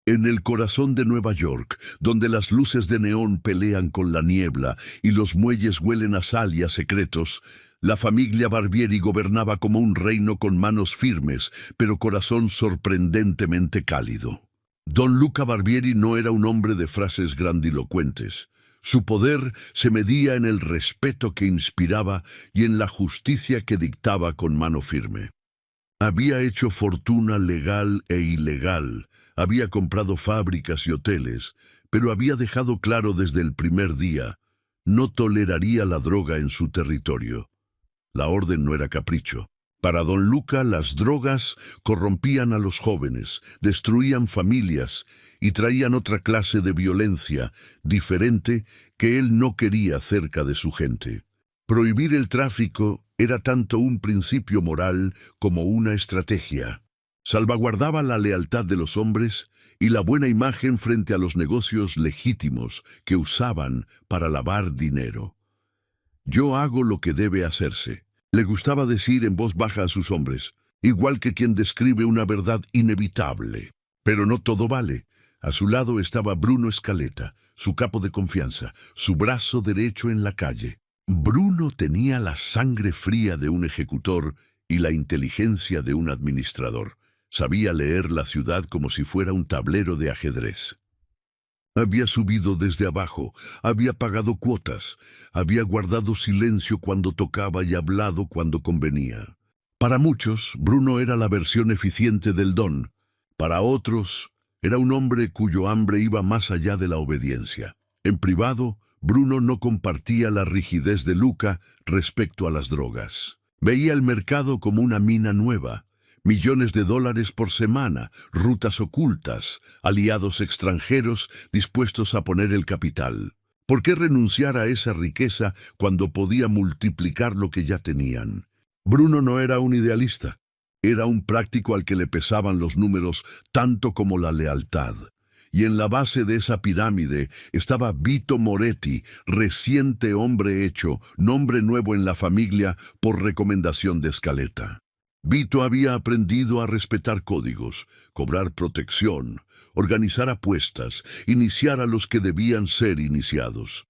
En el corazón de Nueva York, donde las luces de neón pelean con la niebla y los muelles huelen a sal y a secretos, la familia Barbieri gobernaba como un reino con manos firmes, pero corazón sorprendentemente cálido. Don Luca Barbieri no era un hombre de frases grandilocuentes. Su poder se medía en el respeto que inspiraba y en la justicia que dictaba con mano firme. Había hecho fortuna legal e ilegal, había comprado fábricas y hoteles, pero había dejado claro desde el primer día, no toleraría la droga en su territorio. La orden no era capricho. Para don Luca, las drogas corrompían a los jóvenes, destruían familias y traían otra clase de violencia, diferente, que él no quería cerca de su gente. Prohibir el tráfico era tanto un principio moral como una estrategia. Salvaguardaba la lealtad de los hombres y la buena imagen frente a los negocios legítimos que usaban para lavar dinero. Yo hago lo que debe hacerse. Le gustaba decir en voz baja a sus hombres, igual que quien describe una verdad inevitable. Pero no todo vale. A su lado estaba Bruno Scaletta, su capo de confianza, su brazo derecho en la calle. Bruno tenía la sangre fría de un ejecutor y la inteligencia de un administrador. Sabía leer la ciudad como si fuera un tablero de ajedrez. Había subido desde abajo, había pagado cuotas, había guardado silencio cuando tocaba y hablado cuando convenía. Para muchos, Bruno era la versión eficiente del don. Para otros, era un hombre cuyo hambre iba más allá de la obediencia. En privado, Bruno no compartía la rigidez de Luca respecto a las drogas. Veía el mercado como una mina nueva. Millones de dólares por semana, rutas ocultas, aliados extranjeros dispuestos a poner el capital. ¿Por qué renunciar a esa riqueza cuando podía multiplicar lo que ya tenían? Bruno no era un idealista, era un práctico al que le pesaban los números tanto como la lealtad. Y en la base de esa pirámide estaba Vito Moretti, reciente hombre hecho, nombre nuevo en la familia por recomendación de Scaletta. Vito había aprendido a respetar códigos, cobrar protección, organizar apuestas, iniciar a los que debían ser iniciados.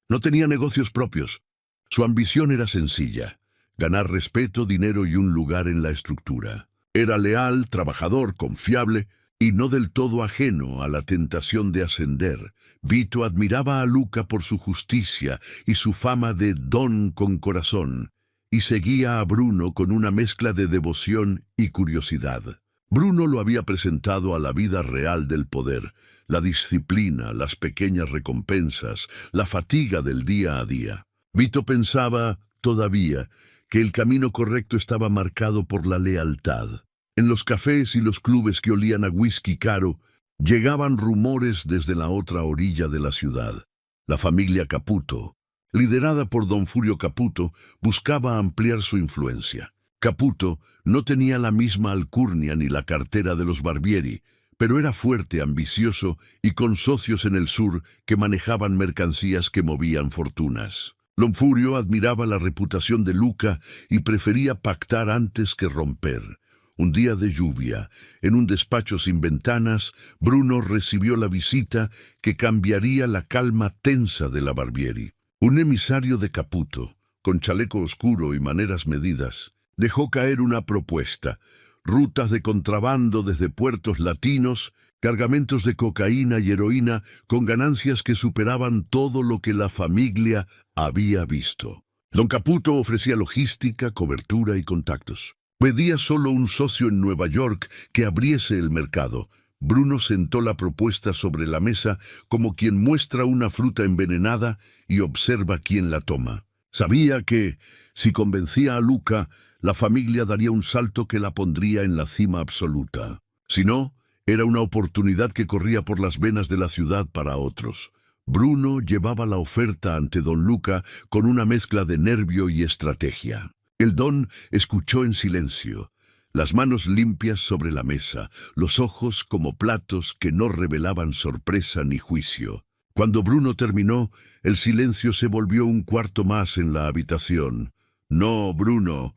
No tenía negocios propios. Su ambición era sencilla: ganar respeto, dinero y un lugar en la estructura. Era leal, trabajador, confiable y no del todo ajeno a la tentación de ascender. Vito admiraba a Luca por su justicia y su fama de don con corazón, y seguía a Bruno con una mezcla de devoción y curiosidad. Bruno lo había presentado a la vida real del poder, la disciplina, las pequeñas recompensas, la fatiga del día a día. Vito pensaba, todavía, que el camino correcto estaba marcado por la lealtad. En los cafés y los clubes que olían a whisky caro, llegaban rumores desde la otra orilla de la ciudad. La familia Caputo, liderada por don Furio Caputo, buscaba ampliar su influencia. Caputo no tenía la misma alcurnia ni la cartera de los Barbieri, pero era fuerte, ambicioso y con socios en el sur que manejaban mercancías que movían fortunas. Don Furio admiraba la reputación de Luca y prefería pactar antes que romper. Un día de lluvia, en un despacho sin ventanas, Bruno recibió la visita que cambiaría la calma tensa de la Barbieri. Un emisario de Caputo, con chaleco oscuro y maneras medidas, dejó caer una propuesta: rutas de contrabando desde puertos latinos, cargamentos de cocaína y heroína con ganancias que superaban todo lo que la familia había visto. Don Caputo ofrecía logística, cobertura y contactos. Pedía solo un socio en Nueva York que abriese el mercado. Bruno sentó la propuesta sobre la mesa como quien muestra una fruta envenenada y observa quién la toma. Sabía que, si convencía a Luca, la familia daría un salto que la pondría en la cima absoluta. Si no, era una oportunidad que corría por las venas de la ciudad para otros. Bruno llevaba la oferta ante don Luca con una mezcla de nervio y estrategia. El don escuchó en silencio, las manos limpias sobre la mesa, los ojos como platos que no revelaban sorpresa ni juicio. Cuando Bruno terminó, el silencio se volvió un cuarto más en la habitación. «No, Bruno»,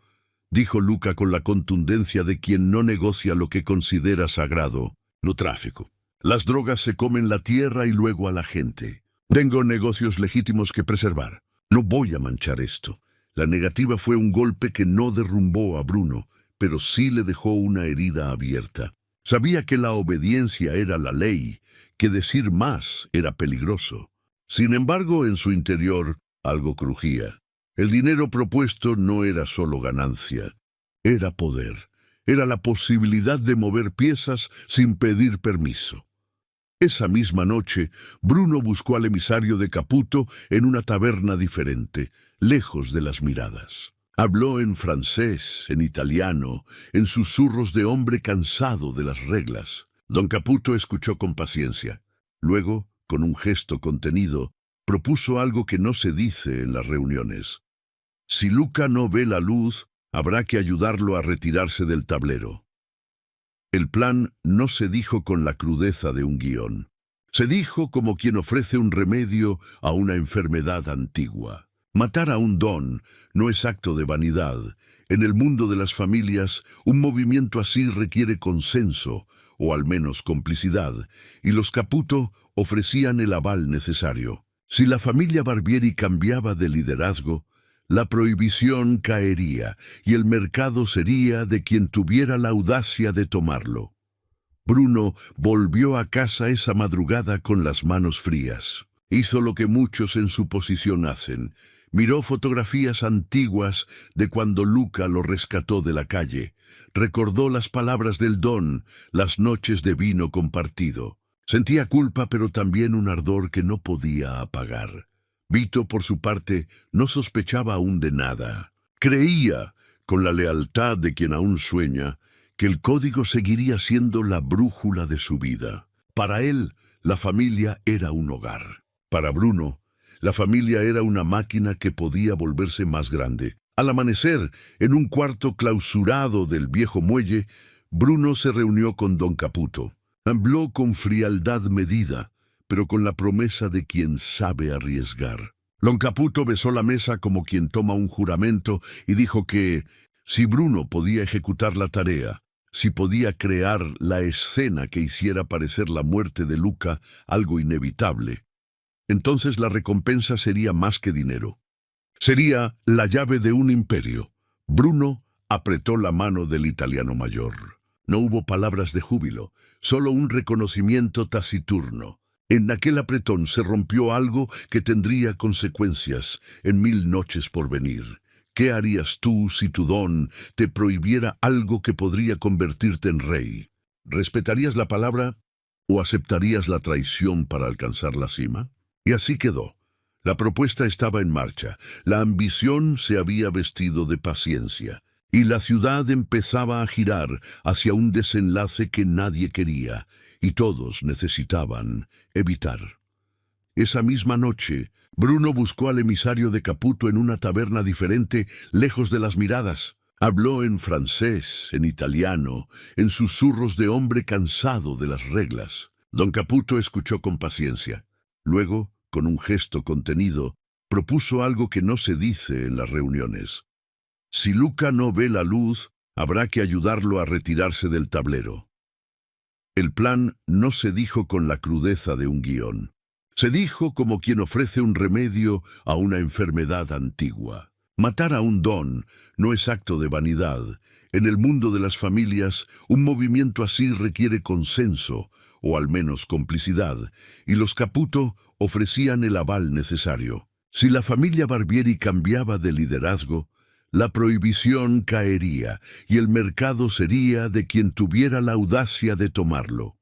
dijo Luca con la contundencia de quien no negocia lo que considera sagrado. «No tráfico. Las drogas se comen la tierra y luego a la gente. Tengo negocios legítimos que preservar. No voy a manchar esto. La negativa fue un golpe que no derrumbó a Bruno, pero sí le dejó una herida abierta. Sabía que la obediencia era la ley, que decir más era peligroso. Sin embargo, en su interior, algo crujía. El dinero propuesto no era solo ganancia, era poder. Era la posibilidad de mover piezas sin pedir permiso. Esa misma noche, Bruno buscó al emisario de Caputo en una taberna diferente, lejos de las miradas. Habló en francés, en italiano, en susurros de hombre cansado de las reglas. Don Caputo escuchó con paciencia. Luego, con un gesto contenido, propuso algo que no se dice en las reuniones. Si Luca no ve la luz, habrá que ayudarlo a retirarse del tablero. El plan no se dijo con la crudeza de un guión. Se dijo como quien ofrece un remedio a una enfermedad antigua. Matar a un don no es acto de vanidad. En el mundo de las familias, un movimiento así requiere consenso, o al menos complicidad, y los Caputo ofrecían el aval necesario. Si la familia Barbieri cambiaba de liderazgo, la prohibición caería y el mercado sería de quien tuviera la audacia de tomarlo. Bruno volvió a casa esa madrugada con las manos frías. Hizo lo que muchos en su posición hacen. Miró fotografías antiguas de cuando Luca lo rescató de la calle. Recordó las palabras del don, las noches de vino compartido. Sentía culpa, pero también un ardor que no podía apagar. Vito, por su parte, no sospechaba aún de nada. Creía, con la lealtad de quien aún sueña, que el código seguiría siendo la brújula de su vida. Para él, la familia era un hogar. Para Bruno, la familia era una máquina que podía volverse más grande. Al amanecer, en un cuarto clausurado del viejo muelle, Bruno se reunió con don Caputo. Habló con frialdad medida, pero con la promesa de quien sabe arriesgar. Don Caputo besó la mesa como quien toma un juramento y dijo que, si Bruno podía ejecutar la tarea, si podía crear la escena que hiciera parecer la muerte de Luca algo inevitable, entonces la recompensa sería más que dinero. Sería la llave de un imperio. Bruno apretó la mano del italiano mayor. No hubo palabras de júbilo, solo un reconocimiento taciturno. En aquel apretón se rompió algo que tendría consecuencias en 1000 noches por venir. ¿Qué harías tú si tu don te prohibiera algo que podría convertirte en rey? ¿Respetarías la palabra o aceptarías la traición para alcanzar la cima? Y así quedó. La propuesta estaba en marcha, la ambición se había vestido de paciencia, y la ciudad empezaba a girar hacia un desenlace que nadie quería, y todos necesitaban evitar. Esa misma noche, Bruno buscó al emisario de Caputo en una taberna diferente, lejos de las miradas. Habló en francés, en italiano, en susurros de hombre cansado de las reglas. Don Caputo escuchó con paciencia. Luego, con un gesto contenido, propuso algo que no se dice en las reuniones. Si Luca no ve la luz, habrá que ayudarlo a retirarse del tablero. El plan no se dijo con la crudeza de un guión. Se dijo como quien ofrece un remedio a una enfermedad antigua. Matar a un don no es acto de vanidad. En el mundo de las familias, un movimiento así requiere consenso, o al menos complicidad, y los Caputo ofrecían el aval necesario. Si la familia Barbieri cambiaba de liderazgo, la prohibición caería y el mercado sería de quien tuviera la audacia de tomarlo.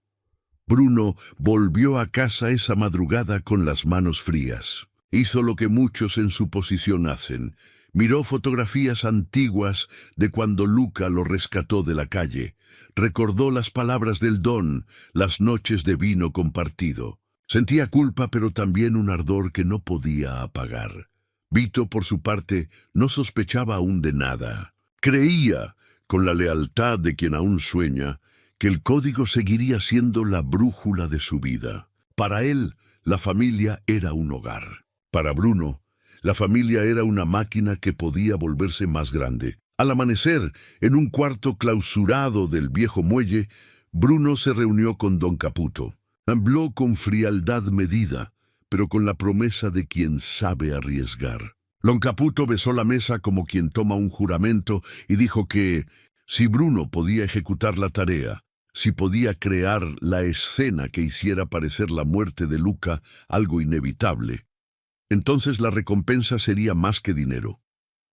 Bruno volvió a casa esa madrugada con las manos frías. Hizo lo que muchos en su posición hacen. Miró fotografías antiguas de cuando Luca lo rescató de la calle. Recordó las palabras del don, las noches de vino compartido. Sentía culpa, pero también un ardor que no podía apagar. Vito, por su parte, no sospechaba aún de nada. Creía, con la lealtad de quien aún sueña, que el código seguiría siendo la brújula de su vida. Para él, la familia era un hogar. Para Bruno, la familia era una máquina que podía volverse más grande. Al amanecer, en un cuarto clausurado del viejo muelle, Bruno se reunió con don Caputo. Habló con frialdad medida, pero con la promesa de quien sabe arriesgar. Don Caputo besó la mesa como quien toma un juramento y dijo que, si Bruno podía ejecutar la tarea, si podía crear la escena que hiciera parecer la muerte de Luca algo inevitable, entonces la recompensa sería más que dinero.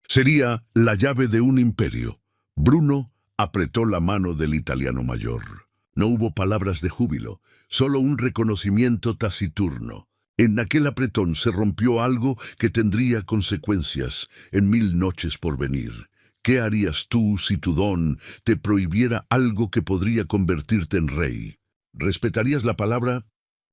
Sería la llave de un imperio. Bruno apretó la mano del italiano mayor. No hubo palabras de júbilo, solo un reconocimiento taciturno. En aquel apretón se rompió algo que tendría consecuencias en 1000 noches por venir. ¿Qué harías tú si tu don te prohibiera algo que podría convertirte en rey? ¿Respetarías la palabra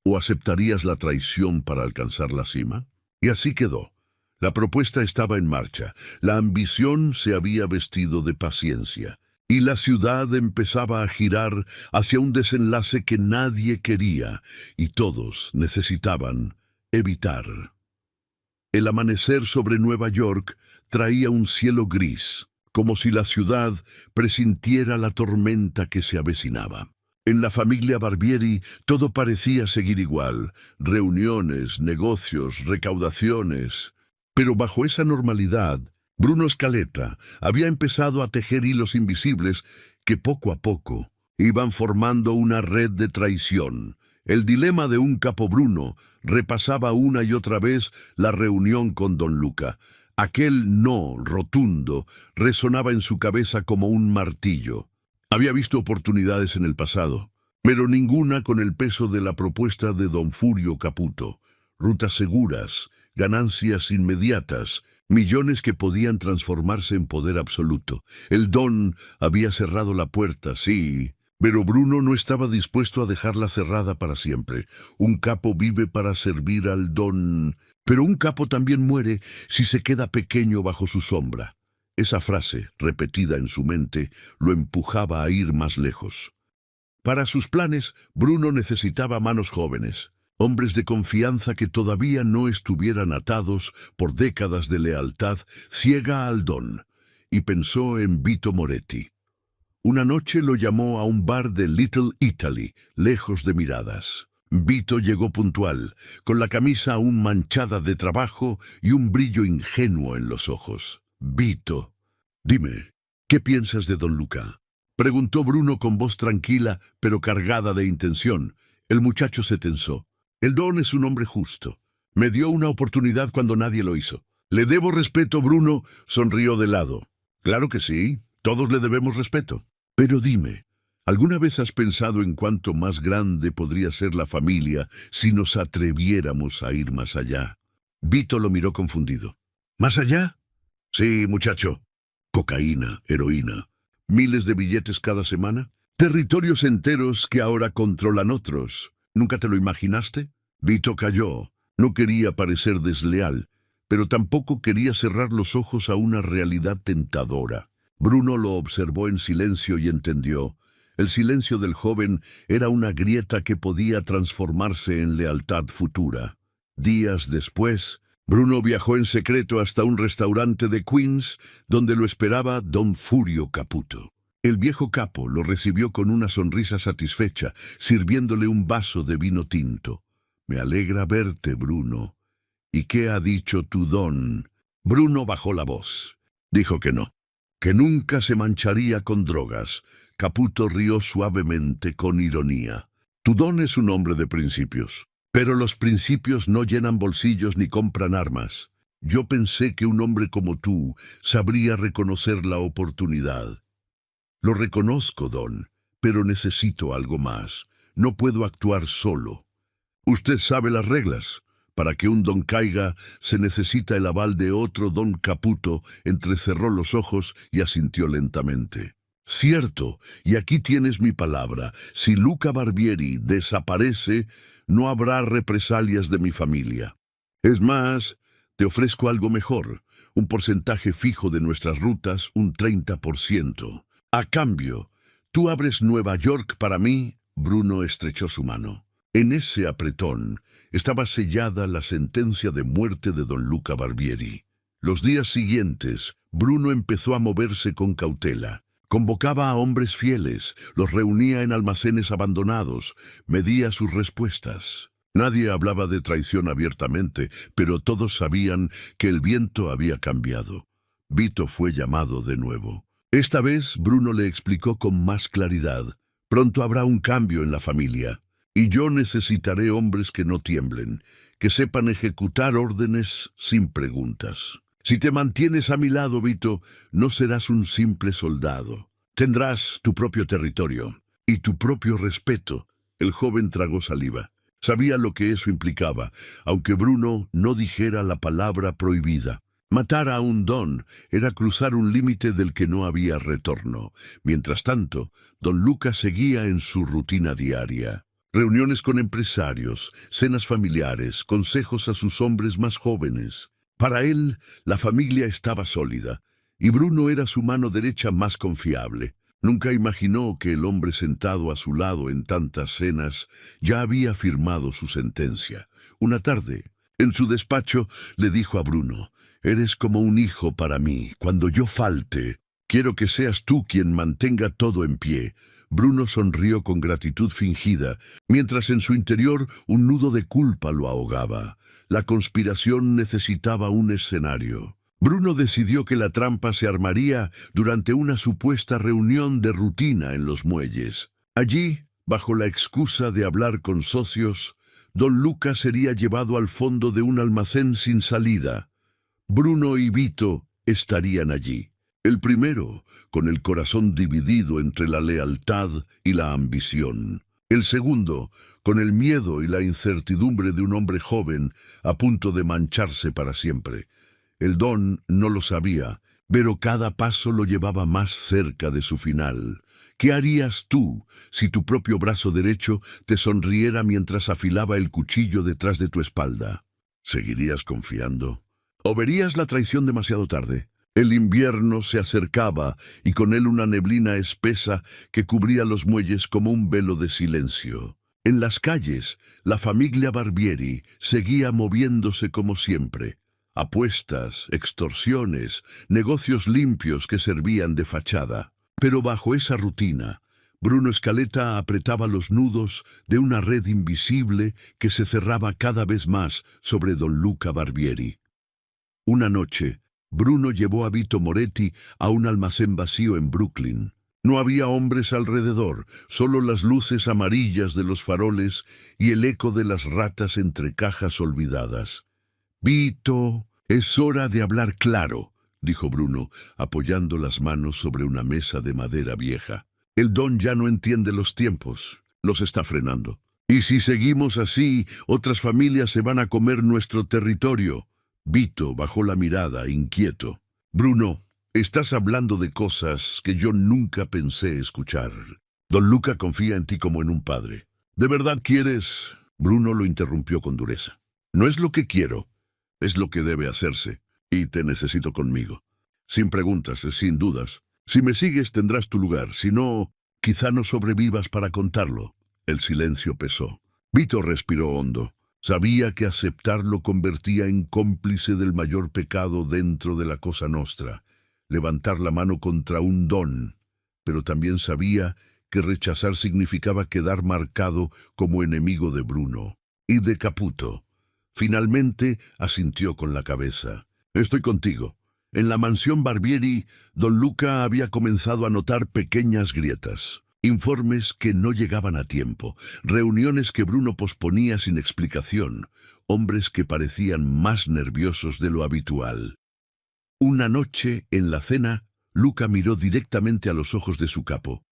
o aceptarías la traición para alcanzar la cima? Y así quedó. La propuesta estaba en marcha, la ambición se había vestido de paciencia, y la ciudad empezaba a girar hacia un desenlace que nadie quería y todos necesitaban evitar. El amanecer sobre Nueva York traía un cielo gris, como si la ciudad presintiera la tormenta que se avecinaba. En la familia Barbieri todo parecía seguir igual, reuniones, negocios, recaudaciones. Pero bajo esa normalidad, Bruno Scaletta había empezado a tejer hilos invisibles que poco a poco iban formando una red de traición. El dilema de un capo Bruno repasaba una y otra vez la reunión con don Luca. Aquel no rotundo resonaba en su cabeza como un martillo. Había visto oportunidades en el pasado, pero ninguna con el peso de la propuesta de don Furio Caputo. Rutas seguras, ganancias inmediatas, millones que podían transformarse en poder absoluto. El don había cerrado la puerta, sí, pero Bruno no estaba dispuesto a dejarla cerrada para siempre. Un capo vive para servir al don, pero un capo también muere si se queda pequeño bajo su sombra. Esa frase, repetida en su mente, lo empujaba a ir más lejos. Para sus planes, Bruno necesitaba manos jóvenes, hombres de confianza que todavía no estuvieran atados por décadas de lealtad ciega al don, y pensó en Vito Moretti. Una noche lo llamó a un bar de Little Italy, lejos de miradas. Vito llegó puntual, con la camisa aún manchada de trabajo y un brillo ingenuo en los ojos. «Vito, dime, ¿qué piensas de don Luca?», preguntó Bruno con voz tranquila, pero cargada de intención. El muchacho se tensó. «El don es un hombre justo. Me dio una oportunidad cuando nadie lo hizo. Le debo respeto». Bruno sonrió de lado. «Claro que sí, todos le debemos respeto. Pero dime, ¿alguna vez has pensado en cuánto más grande podría ser la familia si nos atreviéramos a ir más allá?» Vito lo miró confundido. «¿Más allá?» «Sí, muchacho. Cocaína, heroína, miles de billetes cada semana, territorios enteros que ahora controlan otros. ¿Nunca te lo imaginaste?» Vito calló. No quería parecer desleal, pero tampoco quería cerrar los ojos a una realidad tentadora. Bruno lo observó en silencio y entendió. El silencio del joven era una grieta que podía transformarse en lealtad futura. Días después, Bruno viajó en secreto hasta un restaurante de Queens, donde lo esperaba don Furio Caputo. El viejo capo lo recibió con una sonrisa satisfecha, sirviéndole un vaso de vino tinto. «Me alegra verte, Bruno. ¿Y qué ha dicho tu don?» Bruno bajó la voz. Dijo que no, que nunca se mancharía con drogas. Caputo rió suavemente con ironía. «Tu don es un hombre de principios, pero los principios no llenan bolsillos ni compran armas. Yo pensé que un hombre como tú sabría reconocer la oportunidad». «Lo reconozco, don, pero necesito algo más. No puedo actuar solo. Usted sabe las reglas. Para que un don caiga, se necesita el aval de otro». Don Caputo entrecerró los ojos y asintió lentamente. «Cierto, y aquí tienes mi palabra. Si Luca Barbieri desaparece, no habrá represalias de mi familia. Es más, te ofrezco algo mejor, un porcentaje fijo de nuestras rutas, un 30%. A cambio, tú abres Nueva York para mí». Bruno estrechó su mano. En ese apretón estaba sellada la sentencia de muerte de don Luca Barbieri. Los días siguientes, Bruno empezó a moverse con cautela. Convocaba a hombres fieles, los reunía en almacenes abandonados, medía sus respuestas. Nadie hablaba de traición abiertamente, pero todos sabían que el viento había cambiado. Vito fue llamado de nuevo. Esta vez Bruno le explicó con más claridad. Pronto habrá un cambio en la familia, y yo necesitaré hombres que no tiemblen, que sepan ejecutar órdenes sin preguntas. Si te mantienes a mi lado, Vito, no serás un simple soldado. Tendrás tu propio territorio y tu propio respeto. El joven tragó saliva. Sabía lo que eso implicaba, aunque Bruno no dijera la palabra prohibida. Matar a un don era cruzar un límite del que no había retorno. Mientras tanto, don Luca seguía en su rutina diaria. Reuniones con empresarios, cenas familiares, consejos a sus hombres más jóvenes. Para él, la familia estaba sólida, y Bruno era su mano derecha más confiable. Nunca imaginó que el hombre sentado a su lado en tantas cenas ya había firmado su sentencia. Una tarde, en su despacho, le dijo a Bruno: «Eres como un hijo para mí. Cuando yo falte, quiero que seas tú quien mantenga todo en pie». Bruno sonrió con gratitud fingida, mientras en su interior un nudo de culpa lo ahogaba. La conspiración necesitaba un escenario. Bruno decidió que la trampa se armaría durante una supuesta reunión de rutina en los muelles. Allí, bajo la excusa de hablar con socios, don Luca sería llevado al fondo de un almacén sin salida. Bruno y Vito estarían allí. El primero, con el corazón dividido entre la lealtad y la ambición. El segundo, con el miedo y la incertidumbre de un hombre joven a punto de mancharse para siempre. El don no lo sabía, pero cada paso lo llevaba más cerca de su final. ¿Qué harías tú si tu propio brazo derecho te sonriera mientras afilaba el cuchillo detrás de tu espalda? ¿Seguirías confiando? ¿O verías la traición demasiado tarde? El invierno se acercaba y con él una neblina espesa que cubría los muelles como un velo de silencio. En las calles, la familia Barbieri seguía moviéndose como siempre. Apuestas, extorsiones, negocios limpios que servían de fachada. Pero bajo esa rutina, Bruno Scaletta apretaba los nudos de una red invisible que se cerraba cada vez más sobre don Luca Barbieri. Una noche, Bruno llevó a Vito Moretti a un almacén vacío en Brooklyn. No había hombres alrededor, solo las luces amarillas de los faroles y el eco de las ratas entre cajas olvidadas. «Vito, es hora de hablar claro», dijo Bruno, apoyando las manos sobre una mesa de madera vieja. «El don ya no entiende los tiempos, los está frenando. Y si seguimos así, otras familias se van a comer nuestro territorio». Vito bajó la mirada, inquieto. «Bruno, estás hablando de cosas que yo nunca pensé escuchar. Don Luca confía en ti como en un padre. ¿De verdad quieres?» Bruno lo interrumpió con dureza. «No es lo que quiero, es lo que debe hacerse, y te necesito conmigo. Sin preguntas, sin dudas. Si me sigues tendrás tu lugar, si no, quizá no sobrevivas para contarlo». El silencio pesó. Vito respiró hondo. Sabía que aceptarlo convertía en cómplice del mayor pecado dentro de la Cosa Nostra, levantar la mano contra un don, pero también sabía que rechazar significaba quedar marcado como enemigo de Bruno y de Caputo. Finalmente asintió con la cabeza. «Estoy contigo». En la mansión Barbieri, don Luca había comenzado a notar pequeñas grietas. Informes que no llegaban a tiempo, reuniones que Bruno posponía sin explicación, hombres que parecían más nerviosos de lo habitual. Una noche, en la cena, Luca miró directamente a los ojos de su capo.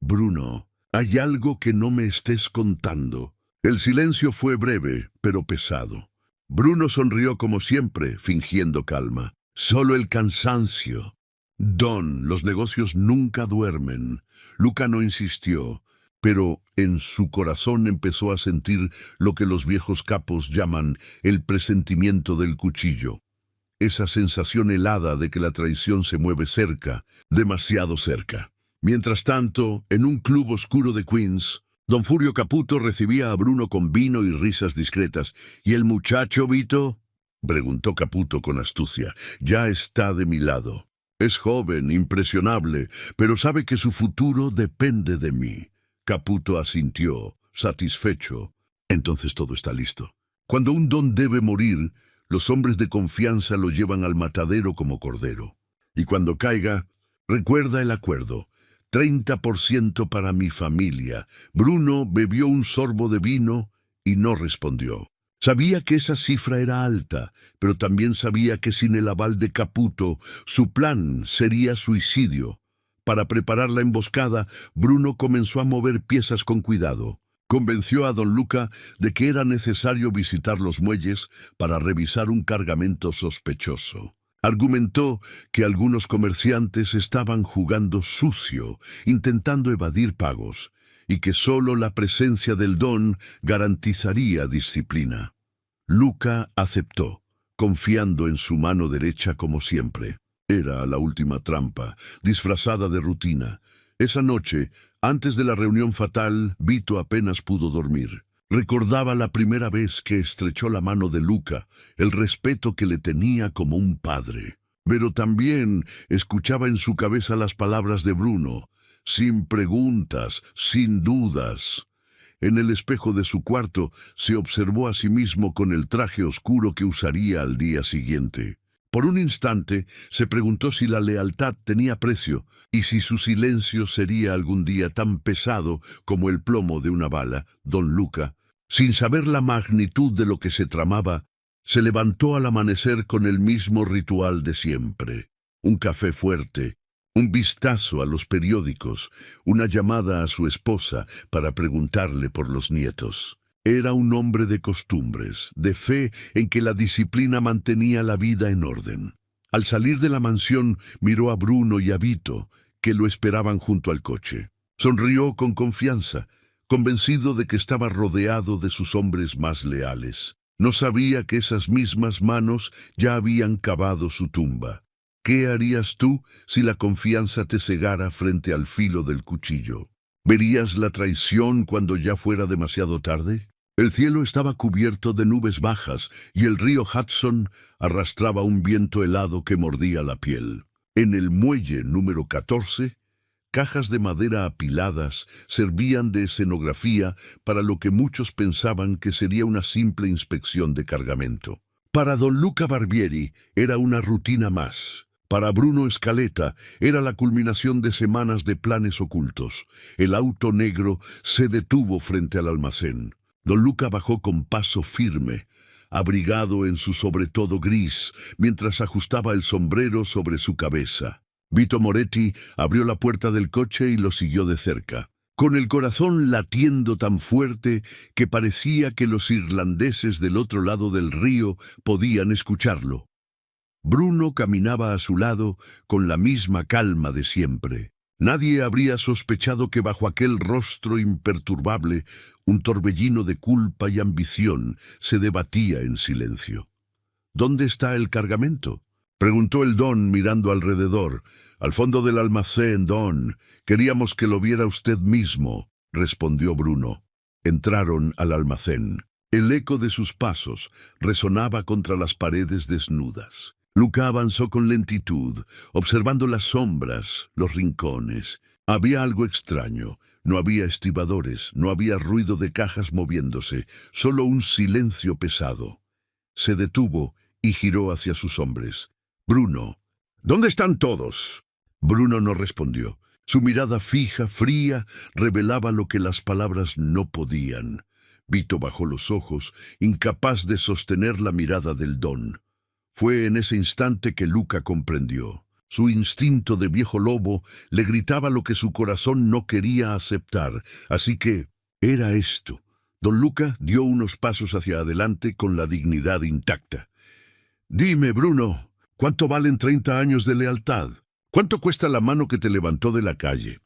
«Bruno, hay algo que no me estés contando». El silencio fue breve, pero pesado. Bruno sonrió como siempre, fingiendo calma. «Solo el cansancio». «Don, los negocios nunca duermen». Luca no insistió, pero en su corazón empezó a sentir lo que los viejos capos llaman el presentimiento del cuchillo. Esa sensación helada de que la traición se mueve cerca, demasiado cerca. Mientras tanto, en un club oscuro de Queens, don Furio Caputo recibía a Bruno con vino y risas discretas. «¿Y el muchacho, Vito?», preguntó Caputo con astucia. «Ya está de mi lado». Es joven, impresionable, pero sabe que su futuro depende de mí. Caputo asintió, satisfecho. Entonces todo está listo. Cuando un don debe morir, los hombres de confianza lo llevan al matadero como cordero. Y cuando caiga, recuerda el acuerdo. 30% para mi familia. Bruno bebió un sorbo de vino y no respondió. Sabía que esa cifra era alta, pero también sabía que sin el aval de Caputo, su plan sería suicidio. Para preparar la emboscada, Bruno comenzó a mover piezas con cuidado. Convenció a don Luca de que era necesario visitar los muelles para revisar un cargamento sospechoso. Argumentó que algunos comerciantes estaban jugando sucio, intentando evadir pagos, y que solo la presencia del don garantizaría disciplina. Luca aceptó, confiando en su mano derecha como siempre. Era la última trampa, disfrazada de rutina. Esa noche, antes de la reunión fatal, Vito apenas pudo dormir. Recordaba la primera vez que estrechó la mano de Luca, el respeto que le tenía como un padre. Pero también escuchaba en su cabeza las palabras de Bruno, sin preguntas, sin dudas. En el espejo de su cuarto se observó a sí mismo con el traje oscuro que usaría al día siguiente. Por un instante se preguntó si la lealtad tenía precio y si su silencio sería algún día tan pesado como el plomo de una bala. Don Luca, sin saber la magnitud de lo que se tramaba, se levantó al amanecer con el mismo ritual de siempre. Un café fuerte, un vistazo a los periódicos, una llamada a su esposa para preguntarle por los nietos. Era un hombre de costumbres, de fe en que la disciplina mantenía la vida en orden. Al salir de la mansión, miró a Bruno y a Vito, que lo esperaban junto al coche. Sonrió con confianza, convencido de que estaba rodeado de sus hombres más leales. No sabía que esas mismas manos ya habían cavado su tumba. ¿Qué harías tú si la confianza te cegara frente al filo del cuchillo? ¿Verías la traición cuando ya fuera demasiado tarde? El cielo estaba cubierto de nubes bajas y el río Hudson arrastraba un viento helado que mordía la piel. En el muelle número 14, cajas de madera apiladas servían de escenografía para lo que muchos pensaban que sería una simple inspección de cargamento. Para don Luca Barbieri era una rutina más. Para Bruno Scaletta era la culminación de semanas de planes ocultos. El auto negro se detuvo frente al almacén. Don Luca bajó con paso firme, abrigado en su sobretodo gris, mientras ajustaba el sombrero sobre su cabeza. Vito Moretti abrió la puerta del coche y lo siguió de cerca, con el corazón latiendo tan fuerte que parecía que los irlandeses del otro lado del río podían escucharlo. Bruno caminaba a su lado con la misma calma de siempre. Nadie habría sospechado que bajo aquel rostro imperturbable un torbellino de culpa y ambición se debatía en silencio. ¿Dónde está el cargamento?, preguntó el don mirando alrededor. Al fondo del almacén, don. Queríamos que lo viera usted mismo, respondió Bruno. Entraron al almacén. El eco de sus pasos resonaba contra las paredes desnudas. Luca avanzó con lentitud, observando las sombras, los rincones. Había algo extraño. No había estibadores, no había ruido de cajas moviéndose, solo un silencio pesado. Se detuvo y giró hacia sus hombres. Bruno, ¿dónde están todos? Bruno no respondió. Su mirada fija, fría, revelaba lo que las palabras no podían. Vito bajó los ojos, incapaz de sostener la mirada del don. Fue en ese instante que Luca comprendió. Su instinto de viejo lobo le gritaba lo que su corazón no quería aceptar. Así que era esto. Don Luca dio unos pasos hacia adelante con la dignidad intacta. Dime, Bruno, ¿cuánto valen 30 años de lealtad? ¿Cuánto cuesta la mano que te levantó de la calle?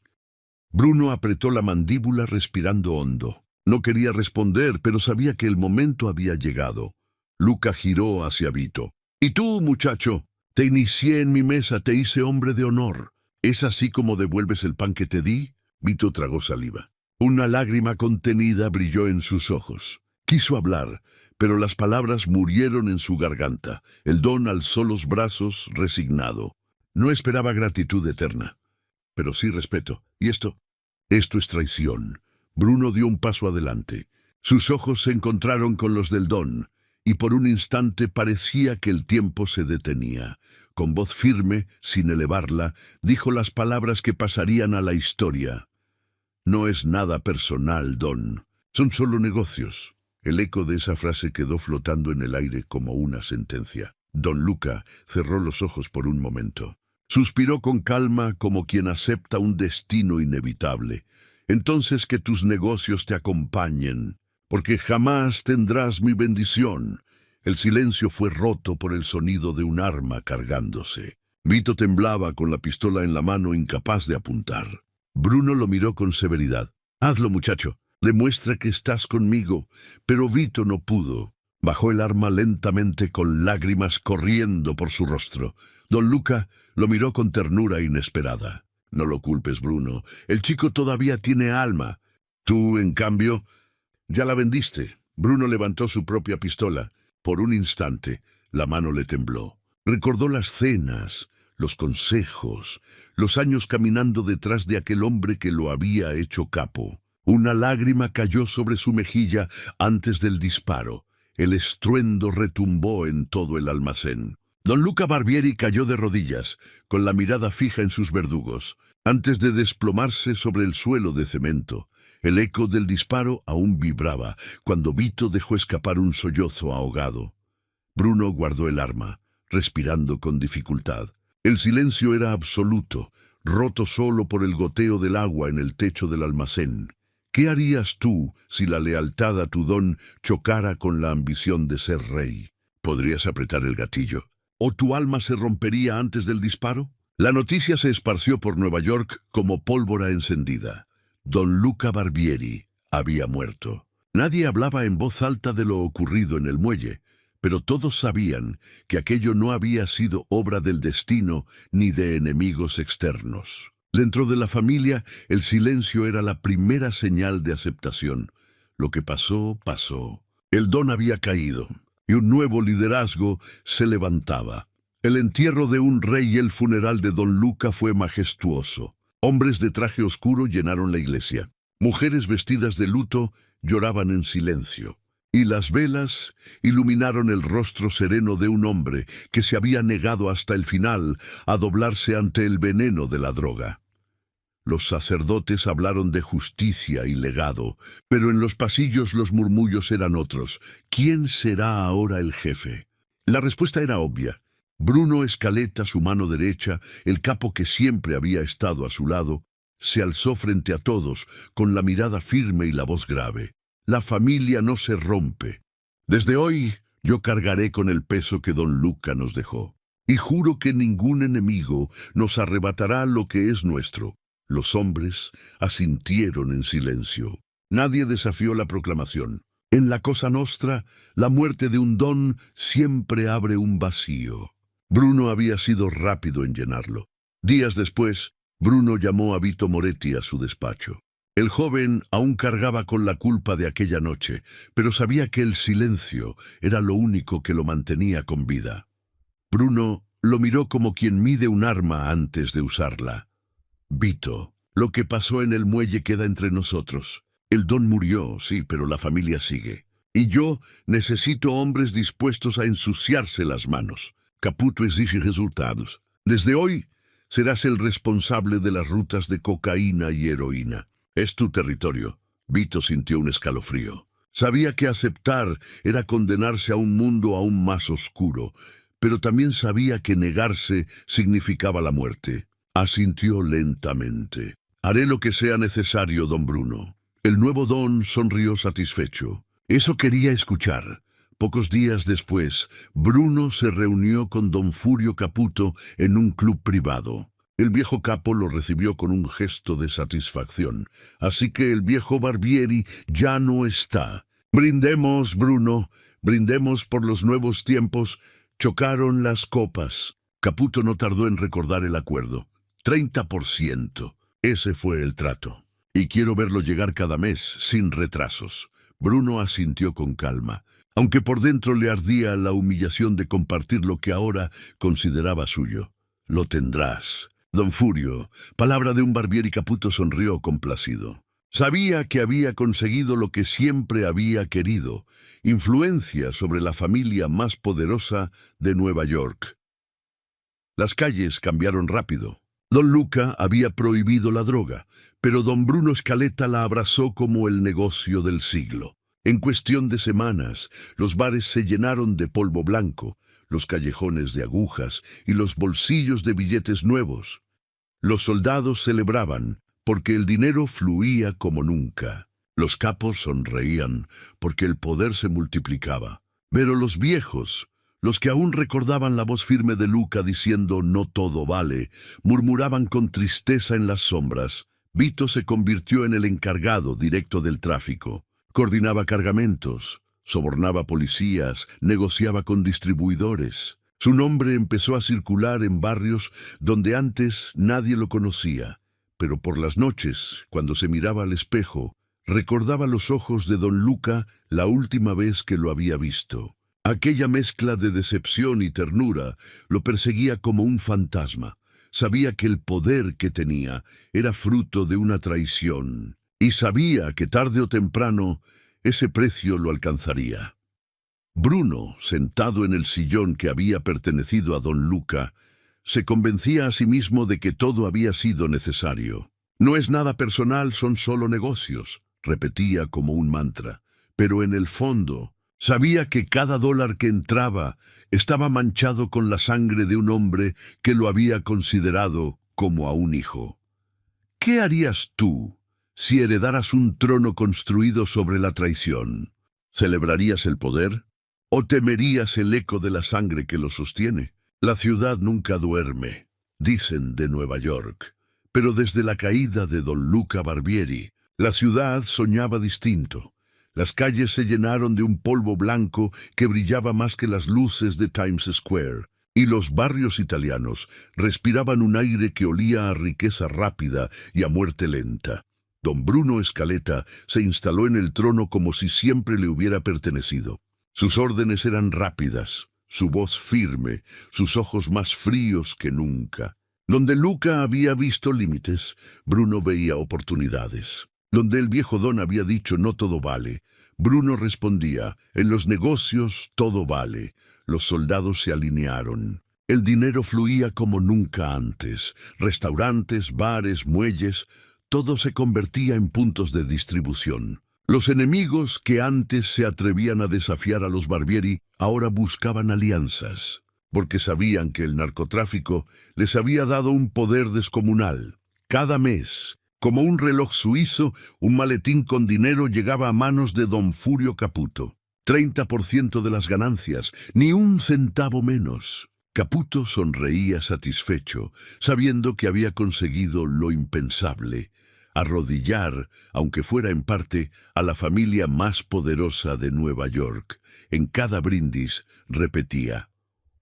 Bruno apretó la mandíbula respirando hondo. No quería responder, pero sabía que el momento había llegado. Luca giró hacia Vito. ¿Y tú, muchacho? Te inicié en mi mesa, te hice hombre de honor. ¿Es así como devuelves el pan que te di? Vito tragó saliva. Una lágrima contenida brilló en sus ojos. Quiso hablar, pero las palabras murieron en su garganta. El don alzó los brazos, resignado. No esperaba gratitud eterna, pero sí respeto. ¿Y esto? Esto es traición. Bruno dio un paso adelante. Sus ojos se encontraron con los del don, y por un instante parecía que el tiempo se detenía. Con voz firme, sin elevarla, dijo las palabras que pasarían a la historia. No es nada personal, don. Son solo negocios. El eco de esa frase quedó flotando en el aire como una sentencia. Don Luca cerró los ojos por un momento. Suspiró con calma como quien acepta un destino inevitable. Entonces que tus negocios te acompañen, porque jamás tendrás mi bendición. El silencio fue roto por el sonido de un arma cargándose. Vito temblaba con la pistola en la mano, incapaz de apuntar. Bruno lo miró con severidad. Hazlo, muchacho. Demuestra que estás conmigo. Pero Vito no pudo. Bajó el arma lentamente con lágrimas corriendo por su rostro. Don Luca lo miró con ternura inesperada. No lo culpes, Bruno. El chico todavía tiene alma. Tú, en cambio, ya la vendiste. Bruno levantó su propia pistola. Por un instante, la mano le tembló. Recordó las cenas, los consejos, los años caminando detrás de aquel hombre que lo había hecho capo. Una lágrima cayó sobre su mejilla antes del disparo. El estruendo retumbó en todo el almacén. Don Luca Barbieri cayó de rodillas, con la mirada fija en sus verdugos, antes de desplomarse sobre el suelo de cemento. El eco del disparo aún vibraba, cuando Vito dejó escapar un sollozo ahogado. Bruno guardó el arma, respirando con dificultad. El silencio era absoluto, roto solo por el goteo del agua en el techo del almacén. ¿Qué harías tú si la lealtad a tu don chocara con la ambición de ser rey? ¿Podrías apretar el gatillo? ¿O tu alma se rompería antes del disparo? La noticia se esparció por Nueva York como pólvora encendida. Don Luca Barbieri había muerto. Nadie hablaba en voz alta de lo ocurrido en el muelle, pero todos sabían que aquello no había sido obra del destino ni de enemigos externos. Dentro de la familia, el silencio era la primera señal de aceptación. Lo que pasó, pasó. El don había caído, y un nuevo liderazgo se levantaba. El entierro de un rey y el funeral de don Luca fue majestuoso. Hombres de traje oscuro llenaron la iglesia. Mujeres vestidas de luto lloraban en silencio. Y las velas iluminaron el rostro sereno de un hombre que se había negado hasta el final a doblarse ante el veneno de la droga. Los sacerdotes hablaron de justicia y legado, pero en los pasillos los murmullos eran otros. ¿Quién será ahora el jefe? La respuesta era obvia. Bruno Escaleta, su mano derecha, el capo que siempre había estado a su lado, se alzó frente a todos, con la mirada firme y la voz grave. La familia no se rompe. Desde hoy yo cargaré con el peso que don Luca nos dejó. Y juro que ningún enemigo nos arrebatará lo que es nuestro. Los hombres asintieron en silencio. Nadie desafió la proclamación. En la Cosa Nostra, la muerte de un don siempre abre un vacío. Bruno había sido rápido en llenarlo. Días después, Bruno llamó a Vito Moretti a su despacho. El joven aún cargaba con la culpa de aquella noche, pero sabía que el silencio era lo único que lo mantenía con vida. Bruno lo miró como quien mide un arma antes de usarla. Vito, lo que pasó en el muelle queda entre nosotros. El don murió, sí, pero la familia sigue. Y yo necesito hombres dispuestos a ensuciarse las manos. Caputo exige resultados. Desde hoy serás el responsable de las rutas de cocaína y heroína. Es tu territorio. Vito sintió un escalofrío. Sabía que aceptar era condenarse a un mundo aún más oscuro, pero también sabía que negarse significaba la muerte. Asintió lentamente. Haré lo que sea necesario, don Bruno. El nuevo don sonrió satisfecho. Eso quería escuchar. Pocos días después, Bruno se reunió con don Furio Caputo en un club privado. El viejo capo lo recibió con un gesto de satisfacción. Así que el viejo Barbieri ya no está. Brindemos, Bruno, brindemos por los nuevos tiempos. Chocaron las copas. Caputo no tardó en recordar el acuerdo. 30%. Ese fue el trato. Y quiero verlo llegar cada mes, sin retrasos. Bruno asintió con calma, aunque por dentro le ardía la humillación de compartir lo que ahora consideraba suyo. lo tendrás. Don Furio, palabra de un Barbieri Caputo, sonrió complacido. Sabía que había conseguido lo que siempre había querido, influencia sobre la familia más poderosa de Nueva York. Las calles cambiaron rápido. Don Luca había prohibido la droga, pero don Bruno Scaletta la abrazó como el negocio del siglo. En cuestión de semanas, los bares se llenaron de polvo blanco, los callejones de agujas y los bolsillos de billetes nuevos. Los soldados celebraban, porque el dinero fluía como nunca. Los capos sonreían, porque el poder se multiplicaba. Pero los viejos, los que aún recordaban la voz firme de Luca diciendo «no todo vale», murmuraban con tristeza en las sombras. Vito se convirtió en el encargado directo del tráfico. Coordinaba cargamentos, sobornaba policías, negociaba con distribuidores. Su nombre empezó a circular en barrios donde antes nadie lo conocía, pero por las noches, cuando se miraba al espejo, recordaba los ojos de don Luca la última vez que lo había visto. Aquella mezcla de decepción y ternura lo perseguía como un fantasma. Sabía que el poder que tenía era fruto de una traición, y sabía que tarde o temprano ese precio lo alcanzaría. Bruno, sentado en el sillón que había pertenecido a don Luca, se convencía a sí mismo de que todo había sido necesario. «No es nada personal, son solo negocios», repetía como un mantra, pero en el fondo sabía que cada dólar que entraba estaba manchado con la sangre de un hombre que lo había considerado como a un hijo. ¿Qué harías tú si heredaras un trono construido sobre la traición? ¿Celebrarías el poder? ¿O temerías el eco de la sangre que lo sostiene? La ciudad nunca duerme, dicen de Nueva York, pero desde la caída de don Luca Barbieri, la ciudad soñaba distinto. Las calles se llenaron de un polvo blanco que brillaba más que las luces de Times Square, y los barrios italianos respiraban un aire que olía a riqueza rápida y a muerte lenta. Don Bruno Scaletta se instaló en el trono como si siempre le hubiera pertenecido. Sus órdenes eran rápidas, su voz firme, sus ojos más fríos que nunca. Donde Luca había visto límites, Bruno veía oportunidades. Donde el viejo don había dicho «no todo vale», Bruno respondía «en los negocios todo vale». Los soldados se alinearon. El dinero fluía como nunca antes. Restaurantes, bares, muelles, todo se convertía en puntos de distribución. Los enemigos que antes se atrevían a desafiar a los Barbieri ahora buscaban alianzas, porque sabían que el narcotráfico les había dado un poder descomunal. Cada mes, como un reloj suizo, un maletín con dinero llegaba a manos de don Furio Caputo. 30% de las ganancias, ni un centavo menos. Caputo sonreía satisfecho, sabiendo que había conseguido lo impensable: arrodillar, aunque fuera en parte, a la familia más poderosa de Nueva York. En cada brindis repetía: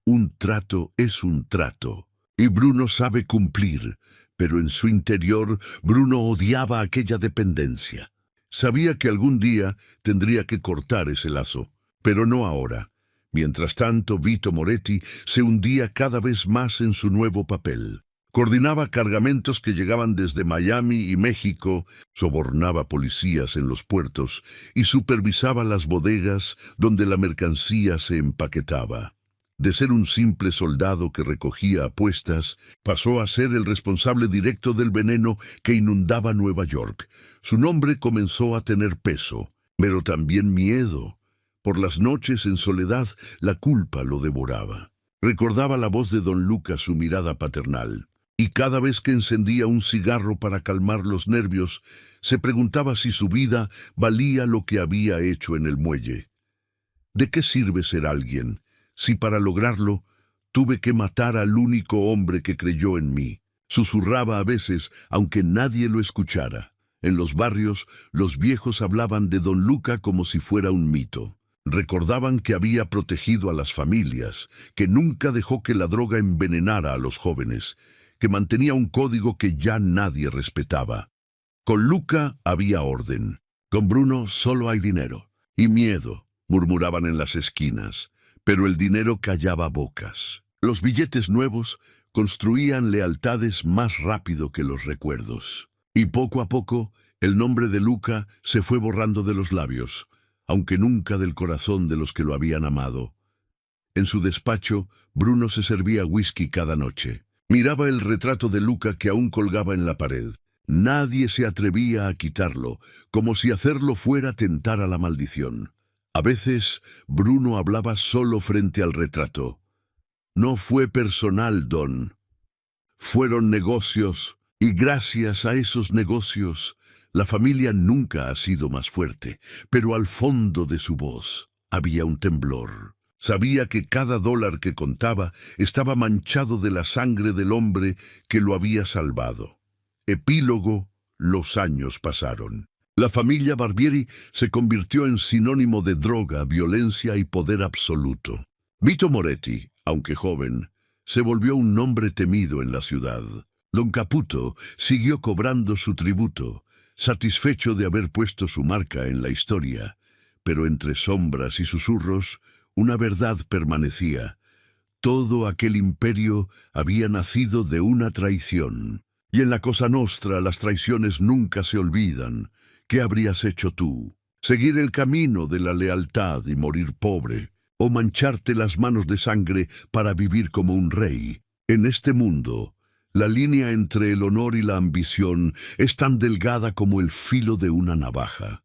«Un trato es un trato». Y Bruno sabe cumplir, pero en su interior Bruno odiaba aquella dependencia. Sabía que algún día tendría que cortar ese lazo, pero no ahora. Mientras tanto, Vito Moretti se hundía cada vez más en su nuevo papel. Coordinaba cargamentos que llegaban desde Miami y México, sobornaba policías en los puertos y supervisaba las bodegas donde la mercancía se empaquetaba. De ser un simple soldado que recogía apuestas, pasó a ser el responsable directo del veneno que inundaba Nueva York. Su nombre comenzó a tener peso, pero también miedo. Por las noches en soledad, la culpa lo devoraba. Recordaba la voz de don Luca, su mirada paternal, y cada vez que encendía un cigarro para calmar los nervios, se preguntaba si su vida valía lo que había hecho en el muelle. ¿De qué sirve ser alguien si para lograrlo tuve que matar al único hombre que creyó en mí? Susurraba a veces, aunque nadie lo escuchara. En los barrios, los viejos hablaban de don Luca como si fuera un mito. Recordaban que había protegido a las familias, que nunca dejó que la droga envenenara a los jóvenes, que mantenía un código que ya nadie respetaba. Con Luca había orden. Con Bruno solo hay dinero y miedo, murmuraban en las esquinas. Pero el dinero callaba bocas. Los billetes nuevos construían lealtades más rápido que los recuerdos. Y poco a poco, el nombre de Luca se fue borrando de los labios, aunque nunca del corazón de los que lo habían amado. En su despacho, Bruno se servía whisky cada noche. Miraba el retrato de Luca que aún colgaba en la pared. Nadie se atrevía a quitarlo, como si hacerlo fuera tentar a la maldición. A veces, Bruno hablaba solo frente al retrato. No fue personal, Don. Fueron negocios, y gracias a esos negocios, la familia nunca ha sido más fuerte, pero al fondo de su voz había un temblor. Sabía que cada dólar que contaba estaba manchado de la sangre del hombre que lo había salvado. Epílogo: los años pasaron. La familia Barbieri se convirtió en sinónimo de droga, violencia y poder absoluto. Vito Moretti, aunque joven, se volvió un nombre temido en la ciudad. Don Caputo siguió cobrando su tributo, satisfecho de haber puesto su marca en la historia, pero entre sombras y susurros, una verdad permanecía. Todo aquel imperio había nacido de una traición. Y en la Cosa Nostra las traiciones nunca se olvidan. ¿Qué habrías hecho tú? ¿Seguir el camino de la lealtad y morir pobre? ¿O mancharte las manos de sangre para vivir como un rey? En este mundo, la línea entre el honor y la ambición es tan delgada como el filo de una navaja.